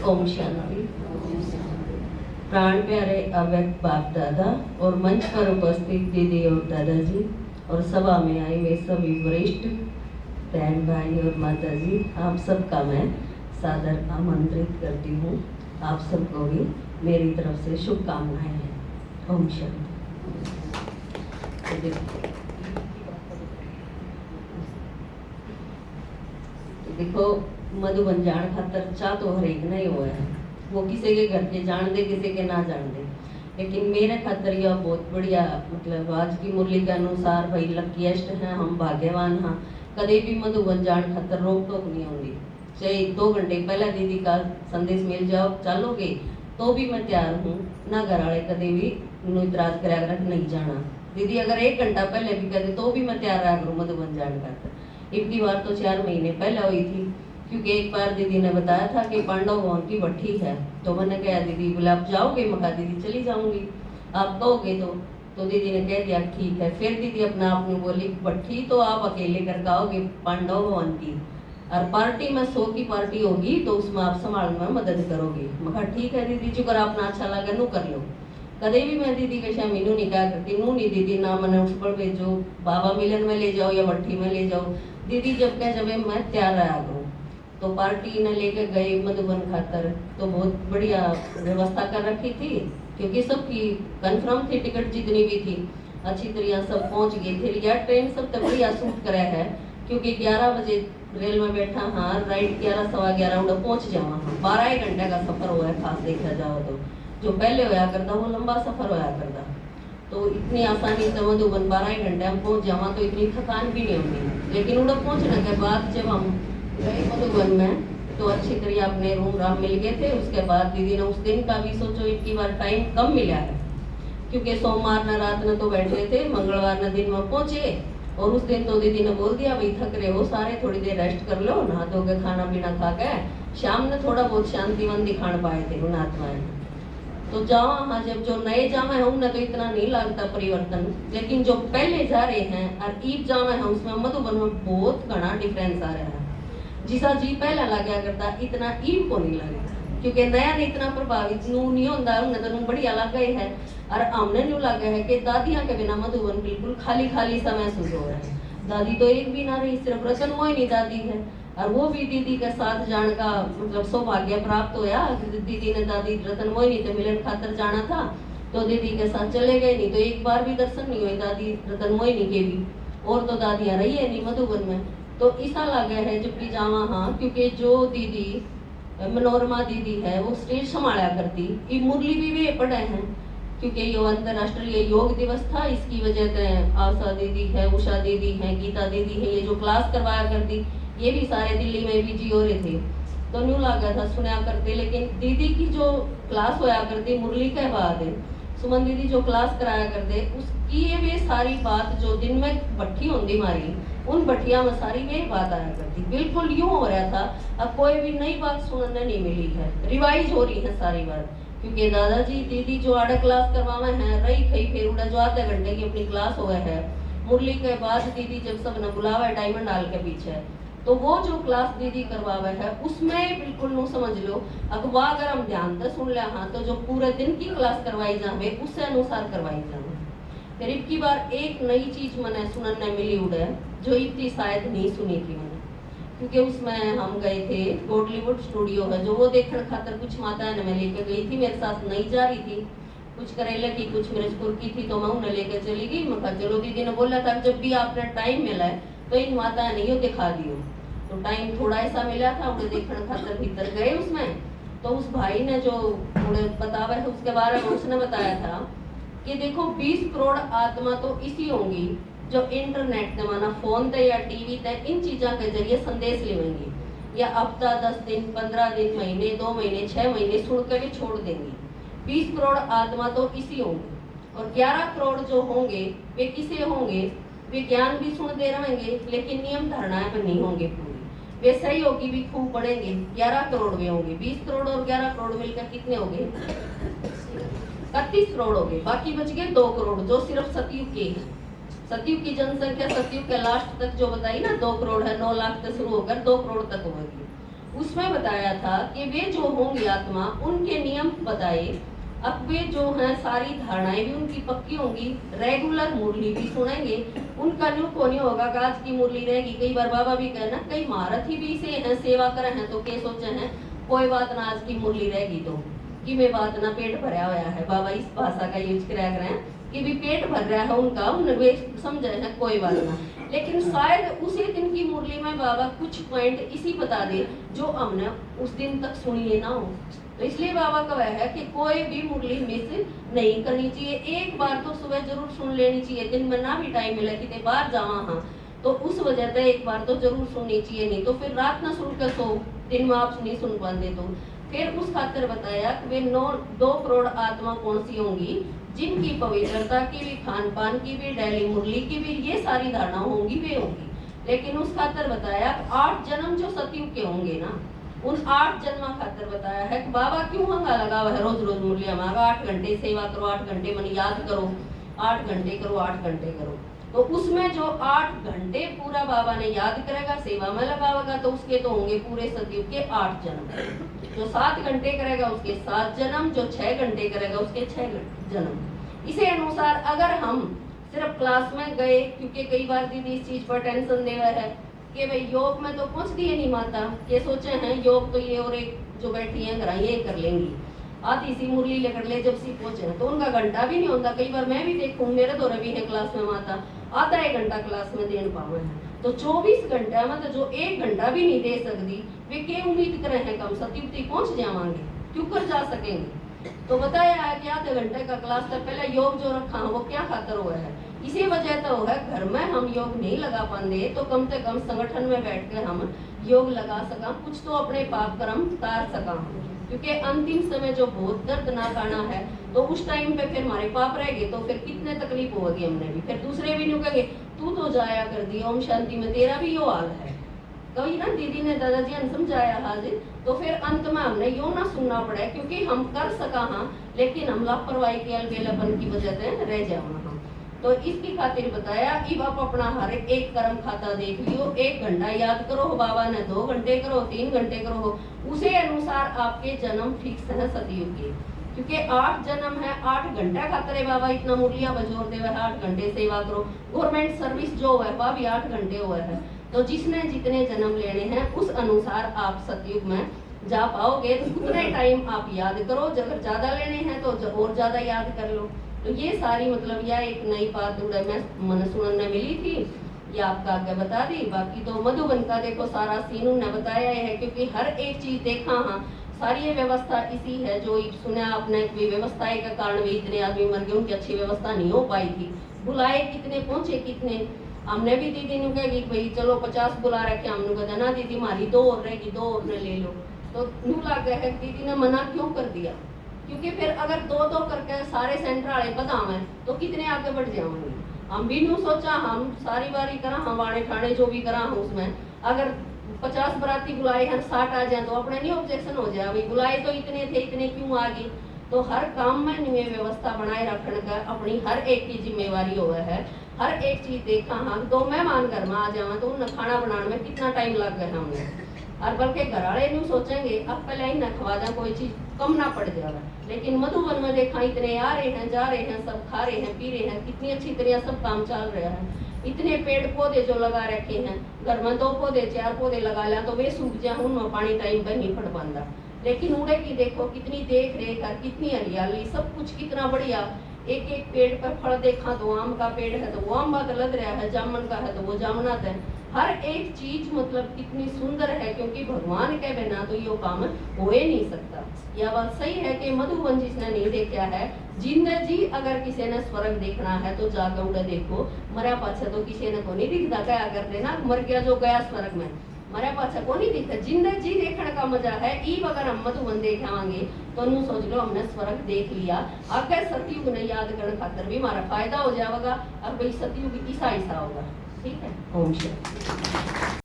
ओम शांति। प्राण प्यारे अव्यक्त बाप दादा और मंच पर उपस्थित दीदी और दादाजी और सभा में आए हुए सभी वरिष्ठ बहन भाई और माता जी, आप सबका मैं सादर आमंत्रित करती हूँ। आप सबको भी मेरी तरफ से शुभकामनाएं हैं। ओम शांति। देखो, मधुबन जान खातर चाह तो हर एक नहीं हुआ है, वो किसी के घर के जान दे किसी के ना जान दे, लेकिन मेरे खातर यह बहुत बढ़िया मतलब आज की मुरली के अनुसार भाई लकीएस्ट हैं, हम भाग्यवान हाँ। कभी भी मधुबन जान खातर रोक टोक नहीं होगी। चाहे 2 घंटे पहले दीदी का संदेश मिल जाओ चलोगे तो भी मैं तैयार हूँ। ना घर वाले कभी भी इतराज कराया नहीं जाना। दीदी अगर 1 घंटा पहले भी कहते तो भी मैं तैयार रहा करूँ मधुबन जान खातर। इतनी बार तो 4 महीने पहले हुई थी, क्योंकि एक बार दीदी ने बताया था कि पांडव भवन की भट्ठी है, तो मैंने कहा दीदी बोले आप जाओगे? मैं कहा दीदी चली जाऊंगी, आप कहोगे तो दीदी ने कह दिया ठीक है। फिर दीदी अपना आप में बोली भट्ठी तो आप अकेले करके आओगे पांडव भवन की, और पार्टी में 100 की पार्टी होगी तो उसमें आप संभाल में मदद करोगे। मैं कहा ठीक है दीदी जी, अगर आपने अच्छा लगा नू कर लो। कदे भी मैं दीदी के शाम मीनू नहीं कहा करती, नू नहीं दीदी ना मैंने उस पर भेजो, बाबा मिलन में ले जाओ या भट्ठी में ले जाओ, दीदी जब कह जब मैं तैयार रहा करूँ। तो पार्टी ने लेके गए मधुबन खातर, तो बहुत बढ़िया व्यवस्था कर रखी थी, क्योंकि सबकी कंफर्म थी, टिकट जितनी भी थी अच्छी तरह सब पहुंच गए थे। यार ट्रेन सब तो बढ़िया सूट करा है, क्योंकि 11 बजे रेल में बैठा हाँ, राइट 11 सवा 11 उड़ा पहुंच जावा हाँ। 12 घंटे का सफर हुआ है खास देखा जाओ तो, जो पहले होया करता वो लंबा सफर होया करता। तो इतनी आसानी से मधुबन 12 घंटे हम पहुंच जावा तो इतनी थकान भी नहीं होती। लेकिन उड़ा पहुंचने के बाद जब हम गए मधुबन में तो अच्छी तरह अपने रूम राम मिल गए थे। उसके बाद दीदी ने उस दिन का भी सोचो, इतनी बार टाइम कम मिला है, क्योंकि सोमवार न रात में तो बैठे थे, मंगलवार न दिन में पहुंचे, और उस दिन तो दीदी ने बोल दिया भाई थक रहे हो सारे, थोड़ी देर रेस्ट कर लो, नहा धो के खाना पीना खा के शाम ने थोड़ा बहुत शांतिवन दिखाने पाए थे उन आत्माएं। तो जावा हाँ, जब जो नए जावा है उन्हें तो इतना नहीं लगता परिवर्तन, लेकिन जो पहले जा रहे हैं और ईब जावा है उसमें मधुबन में बहुत घना डिफरेंस आ रहा है। जिसा जी पहला लगा करता इतना ईब को नहीं लगा, क्योंकि नया ने इतना प्रभावित नू नहीं होता, उन्हें तो बढ़िया लगा ही है। और हमने न्यू लगा है कि दादियां के बिना मधुबन बिल्कुल खाली खाली सा महसूस हो रहा है। दादी तो एक भी ना रही, सिर्फ रतन मोहिनी दादी है, और वो भी दीदी के साथ जाने का मतलब सौभाग्य प्राप्त होया। दीदी ने दादी रतन मोहिनी से मिलन खातर जाना था तो दीदी के साथ चले गए, नहीं तो एक बार भी दर्शन नहीं हुए दादी रतन मोहिनी के भी, और तो दादियां रही है नहीं मधुबन में। तो ऐसा लगा है जब भी जावा हाँ, क्योंकि जो दीदी मनोरमा दीदी है वो स्टेज संभाला करती, ये मुरली भी वे पढ़े हैं, क्योंकि ये अंतर्राष्ट्रीय योग दिवस था, इसकी वजह से आशा दीदी है, उषा दीदी है, गीता दीदी है, ये जो क्लास करवाया करती ये भी सारे दिल्ली में बिजी हो रहे थे, तो न्यू लगा था सुना करते। लेकिन दीदी की जो क्लास होया करती मुरली के बाद सुमन दीदी जो क्लास कराया करते उसकी ये वे सारी बात जो दिन में भट्ठी होती हमारी, उन भट्टिया में सारी वे बात आया करती, बिल्कुल यूं हो रहा था। अब कोई भी नई बात सुनने नहीं मिली है, रिवाइज हो रही है सारी बात, क्योंकि दादाजी दीदी जो आधा क्लास करवावे हैं रही खई फिर उड़ा जो आधे घंटे की अपनी क्लास हो गए है। मुरली के बाद दीदी जब सब ने बुलावा है डायमंड हॉल के पीछे, तो वो जो क्लास दीदी करवावे है उसमें बिल्कुल नो समझ लो अगवा अगर हम ध्यान से सुन लिया हाँ, तो जो पूरे दिन की क्लास करवाई जावे उससे अनुसार करवाई जावे। फिर इतनी बार एक नई चीज मैंने सुनने मिली उड़े जो इतनी शायद नहीं सुनी थी मैंने, क्योंकि उसमें हम गए थे बॉलीवुड स्टूडियो है जो वो देखने खातर कुछ माता ने मैं लेके गई थी, मेरे साथ नहीं जा रही थी, कुछ करेला की कुछ मिर्चपुर की थी, तो मैं उन्हें लेकर चली गई। मैं कहा चलो दीदी ने बोला था जब भी आपने टाइम मिला है तो इन माता ने यो दिखा दियो, तो टाइम थोड़ा ऐसा मिला था उन्हें देखने खातर भीतर गए उसमें। तो उस भाई ने जो उन्हें बतावा है उसके बारे में उसने बताया था कि देखो 20 करोड़ आत्मा तो इसी होंगी जो इंटरनेट के माना फोन ते या टीवी ते इन चीजों के जरिए संदेश लेंगी, या हफ्ता 10 दिन 15 दिन महीने 2 महीने 6 महीने सुन कर भी छोड़ देंगी। 20 करोड़ आत्मा तो इसी होंगी, और 11 करोड़ जो होंगे वे किसे होंगे? वे ज्ञान भी सुनते रहेंगे लेकिन नियम धारणाएं पर नहीं होंगे पूरी, वे सही होगी भी खूब पढ़ेंगे। 11 करोड़ वे होंगे, 20 करोड़ और 11 करोड़ मिलकर कितने हो गए? 31 करोड़ हो गए। बाकी बच गए 2 करोड़ जो सिर्फ सतयुग के हैं। सतयुग की जनसंख्या सतयुग के लास्ट तक जो बताई ना 2 करोड़ है, 9 लाख से शुरू होकर 2 करोड़ तक होगी। उसमें बताया था कि वे जो होंगे आत्मा, उनके नियम बताए। अब वे जो हैं सारी धारणाएं भी उनकी पक्की होंगी, रेगुलर मुरली भी सुनेंगे। उनका न्यू को नहीं होगा कि आज की मुरली रहेगी। कई बार बाबा भी कहना, कई महारथी भी से हैं सेवा करे हैं तो के सोचे हैं कोई बात ना आज की मुरली रहेगी तो कि वे बात ना पेट भरा हुआ है। बाबा इस भाषा का यूज करा रहे हैं कि भी पेट भर रहा है उनका, वे समझे हैं कोई बात ना। लेकिन शायद उसी दिन की मुरली में बाबा कुछ पॉइंट इसी बता दे जो हमने उस दिन तक सुनिए ना हो। तो इसलिए बाबा का वह है कि कोई भी मुरली मिस नहीं करनी चाहिए। एक बार तो सुबह जरूर सुन लेनी चाहिए, दिन में ना भी टाइम मिले कि बाहर जावा हाँ तो उस वजह से एक बार तो जरूर सुननी चाहिए, नहीं तो फिर रात ना सुन कर सो, दिन में आप नहीं सुन पाते। तो फिर उस खातिर बताया कि वे 2 करोड़ आत्मा कौन सी होंगी जिनकी पवित्रता की भी, खान पान की भी, डेली मुरली की भी ये सारी धारणा होंगी, वे होंगी। लेकिन उस खातिर बताया 8 जन्म जो सतयुग के होंगे ना, उन 8 जन्म खातिर बताया है कि बाबा क्यों हंगा लगा हुआ है रोज रोज मुरलियां मांगा, 8 घंटे सेवा करो, 8 घंटे मन याद करो, 8 घंटे करो, 8 घंटे करो। तो उसमें जो 8 घंटे पूरा बाबा ने याद करेगा, सेवा में लगावेगा, तो उसके तो होंगे पूरे सतयुग के 8 जन्म। जो 7 घंटे करेगा उसके 7 जन्म, जो 6 घंटे करेगा उसके 6 जन्म। इसे अनुसार अगर हम सिर्फ क्लास में गए, क्योंकि कई बार दीदी इस चीज पर टेंशन दे रहा है कि भाई योग में तो पहुंच दिए नहीं माता, ये सोचे हैं योग तो ये और एक जो बैठी है घर ये कर लेंगी, आधी सी मुरली लेकर ले जब सी पहुंचे तो उनका घंटा भी नहीं होता। कई बार मैं भी देखूं, मेरे दौरे भी है क्लास में माता, आधा 1 घंटा क्लास में देने पावे हैं, तो 24 घंटा में तो जो 1 घंटा भी नहीं दे सकती, वे क्या उम्मीद करे हैं कम सतयुग तक पहुंच जावांगे, क्यों कर जा सकेंगे। तो बताया है कि आधे घंटे का क्लास तक पहले योग जो रखा है वो क्या खातर हुआ है, इसी वजह तो है घर में हम योग नहीं लगा पाते तो कम से कम संगठन में बैठ कर हम योग लगा सका, कुछ तो अपने पाप कर्म तार सका। क्योंकि अंतिम समय जो बहुत दर्दनाक आना है, तो उस टाइम पे फिर हमारे पाप रहेंगे तो फिर कितने तकलीफ होगी हमने भी, फिर दूसरे भी नहीं कहेंगे तू तो जाया कर दी ओम शांति में, तेरा भी यो हाल है। कभी ना दीदी ने दादाजी ने समझाया हाजिर, तो फिर अंत में हमने यो ना सुनना पड़े, क्योंकि हम कर सका हाँ लेकिन हम लापरवाही के अलबेलापन की वजह से रह जाओ। तो इसकी खातिर बताया कि आप अपना हर एक कर्म खाता देख लियो, 1 घंटा याद करो, बाबा ने 2 घंटे करो, 3 घंटे करो, उसे अनुसार आपके जन्म फिक्स है सतयुग के। क्योंकि 8 जन्म है, 8 घंटा खातिर बाबा इतना मुरलियां बजोर दे, 8 घंटे सेवा करो। गवर्नमेंट सर्विस जो है वह भी 8 घंटे हुआ है, तो जिसने जितने जन्म लेने हैं उस अनुसार आप सतयुग में जा पाओगे। तो उतने टाइम आप याद करो, अगर ज्यादा लेने हैं तो और ज्यादा याद कर लो। तो ये सारी मतलब यह एक नई बात मैं मन सुनने मिली थी, ये आपका आगे बता दी। बाकी तो मधुबन का देखो सारा सीन उन्होंने बताया है, क्योंकि हर एक चीज देखा हाँ सारी ये व्यवस्था इसी है जो सुना आपने, कोई व्यवस्था के कारण भी इतने आदमी मर गए, उनकी अच्छी व्यवस्था नहीं हो पाई थी। बुलाए कितने, पहुंचे कितने, हमने भी दीदी ने कहा भाई चलो 50 बुला रखे, हमने कहा ना दीदी हमारी 2 और रहेगी, 2 और ले लो। तो नू लगा है दीदी ने मना क्यों कर दिया, क्योंकि फिर अगर 2-2 करके सारे सेंटर वाले बदाम है तो कितने आगे बढ़ जाएंगे। हम भी न्यू सोचा हम सारी बारी करा, हम वाणे ठाणे जो भी करा हम उसमें अगर 50 बराती बुलाए हैं 60 आ जाए तो अपने नहीं ऑब्जेक्शन हो जाए, भाई बुलाए तो इतने थे इतने क्यों आ गए। तो हर काम में नियम व्यवस्था बनाए रखने का अपनी हर एक की जिम्मेवारी हुआ है। हर एक चीज देखा हाँ 2 मेहमान घर में आ जाए तो उन्हें खाना बनाने में कितना टाइम लग गया हमने, और बल्कि घर वाले न्यू सोचेंगे अब पहले ही न खवा दें कोई चीज कम ना पड़ जाएगा। लेकिन मधुबन में देखा इतने आ रहे हैं जा रहे हैं, सब खा रहे हैं पी रहे हैं, कितनी अच्छी तरह सब काम चल रहा है। इतने पेड़ पौधे जो लगा रखे हैं, घर में 2 पौधे 4 पौधे लगा लिया तो वे सूख जाए, उनमें पानी टाइम पर नहीं पड़ पाता। लेकिन उड़े की देखो कितनी देख रेख और कितनी हरियाली, सब कुछ कितना बढ़िया। एक एक पेड़ पर फल देखा तो आम का पेड़ है तो वो आम बात लग रहा है, जामुन का है तो वो जामुनात है। हर एक चीज मतलब कितनी सुंदर है, क्योंकि भगवान के बिना तो ये काम हो ही नहीं सकता। यह बात सही है कि मधुबन जिसने नहीं देखा है, जिंदगी जी अगर किसी ने स्वर्ग देखना है तो जाकर उड़े देखो, मरा पाछा तो किसी ने को नहीं दिखता, क्या कर देना मर गया जो गया स्वर्ग में, मरा पाछा को नहीं दिखता। जिंदगी जी देखने का मजा है। ई अगर हम मधुबन देखावांगे तो नू सोच लो हमने स्वर्ग देख लिया। अगर सतयुग ने याद करने खातर भी हमारा फायदा हो जाएगा, अब भाई सतयुग ईसा ईसा होगा। ठीक है, ओम शांति।